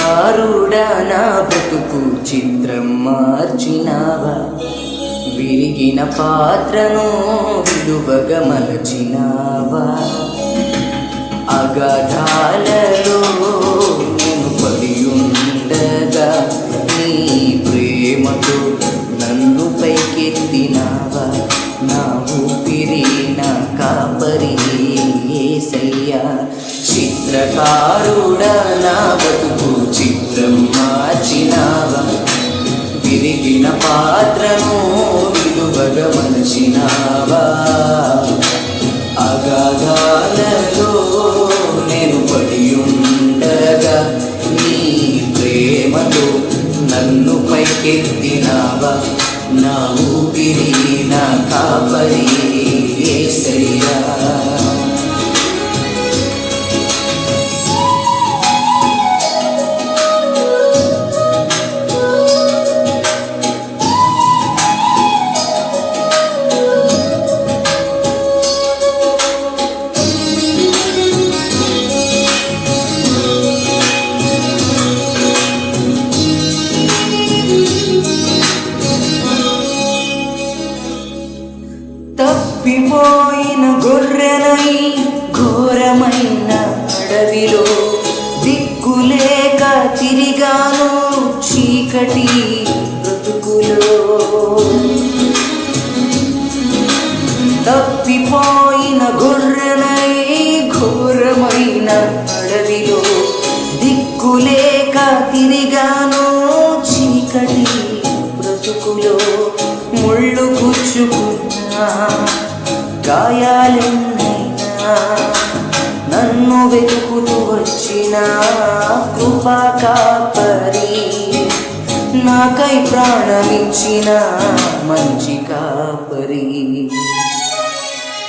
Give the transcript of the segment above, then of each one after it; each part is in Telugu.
చిత్రకారుడా నా బ్రతుకు చిత్రం మార్చినావా, విరిగిన పాత్రను విలువగా మలచినావా. అగాధాలలో నేను పడి ఉండగా నీ ప్రేమతో నన్ను పైకెత్తినావా. నా ఊపిరి నా కాపరి యేసయ్యా. చిత్రకారుడా నా బతుకు చిత్రం మార్చినావా, విరిగిన పాత్రను విలువగా మలచినావా. అగాధాలలో నేను పడి ఉండగా నీ ప్రేమతో నన్ను పైకెత్తినావా. నా ఊపిరి నా కాపరి యేసయ్యా. తప్పిపోయిన గొర్రెనై ఘోరమైన అడవిలో దిక్కులేక తిరిగాను చీకటి బ్రతుకులో. తప్పిపోయిన గొర్రెనై ఘోరమైన అడవిలో దిక్కులేక తిరిగాను చీకటి బ్రతుకులో. ముళ్ళు గుచ్చుకున్నా గాయాలెన్నైనా నన్ను వెతుకుతూ వచ్చిన కృపా కాపరి, నాకై ప్రాణమిచ్చిన మంచి కాపరి.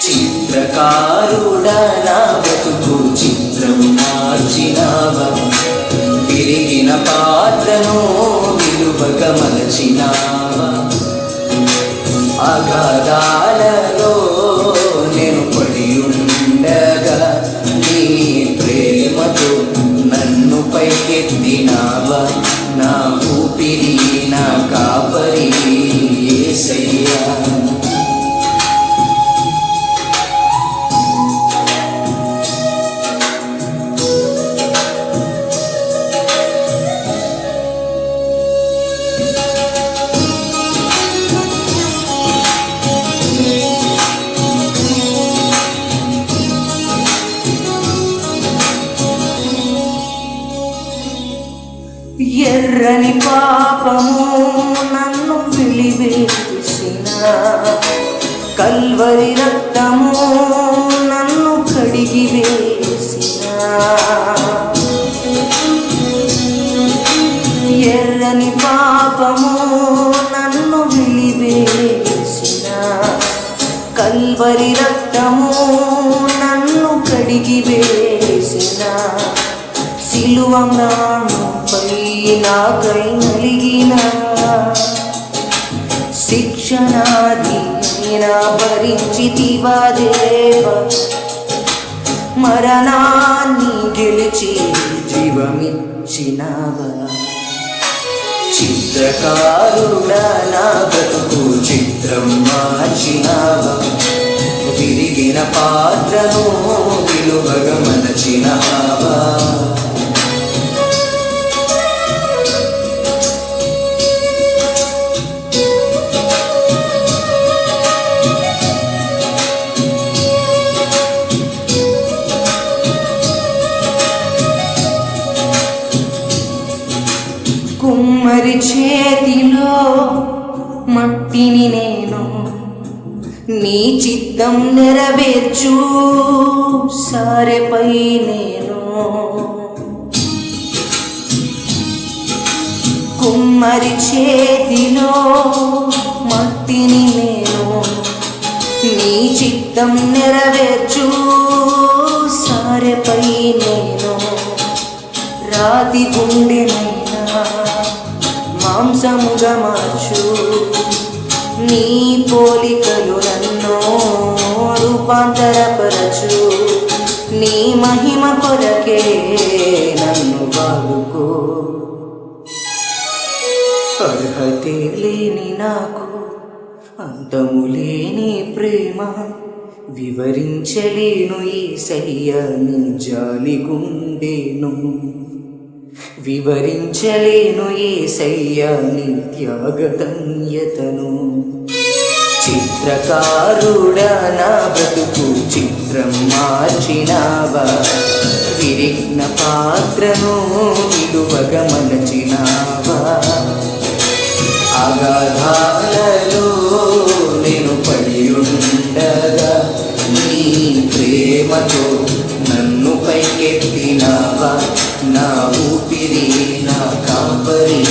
చిత్రకారుడా నా బతుకు చిత్రం మార్చినావా, విరిగిన పాత్రను విలువగా మలచినావా. అగాధాలలో నేను పడి ఉండగా నీ ప్రేమతో నన్ను పైకెత్తినావా. నా ఊపిరి నా కాపరి యేసయ్యా. ఎర్రని పాపము నన్ను వెలివేసిన కల్వరి రక్తము నన్ను కడిగి వేసిన. ఎర్రని పాపము నన్ను వెలివేసిన కల్వరి రక్తము నన్ను కడిగి వేసిన. సిలువ నాపై నాకై నలిగిన శిక్షణాధీన భరించితివా దేవా. మరణాన్ని గెలిచి జీవమిచ్చినావా. చిత్రకారుడా నా బ్రతుకు చిత్రం మార్చినావా, విరిగిన పాత్రను విలువగా మలచినావా. కుమ్మరి చేతిలో మట్టిని నేను నీ చిత్తం నెరవేర్చు సారెపై నేను. కుమ్మరి చేతిలో మట్టిని నేను నీ చిత్తం నెరవేర్చు సారెపై నేను. రాతి గుండెనైనా మాంసముగా మార్చు, నీ పోలికలు నన్ను రూపాంతరపరచు. నీ మహిమ కొరకే నన్ను వాడుకో. అర్హతే లేని నాకు అంతము లేని ప్రేమ, వివరించలేను యేసయ్యా నీ జాలి గుండెను, వివరించలేను యేసయ్యా నీ త్యాగధన్యతను. చిత్రకారుడా నా బ్రతుకు చిత్రం మార్చినావా, విరిగ్న పాత్రను విలువగా మలచినావా. అగాధాలలో నేను పడి ఉండగా నీ ప్రేమతో నన్ను పైకెత్తినావా. నా ఊపిరి నా కాపరి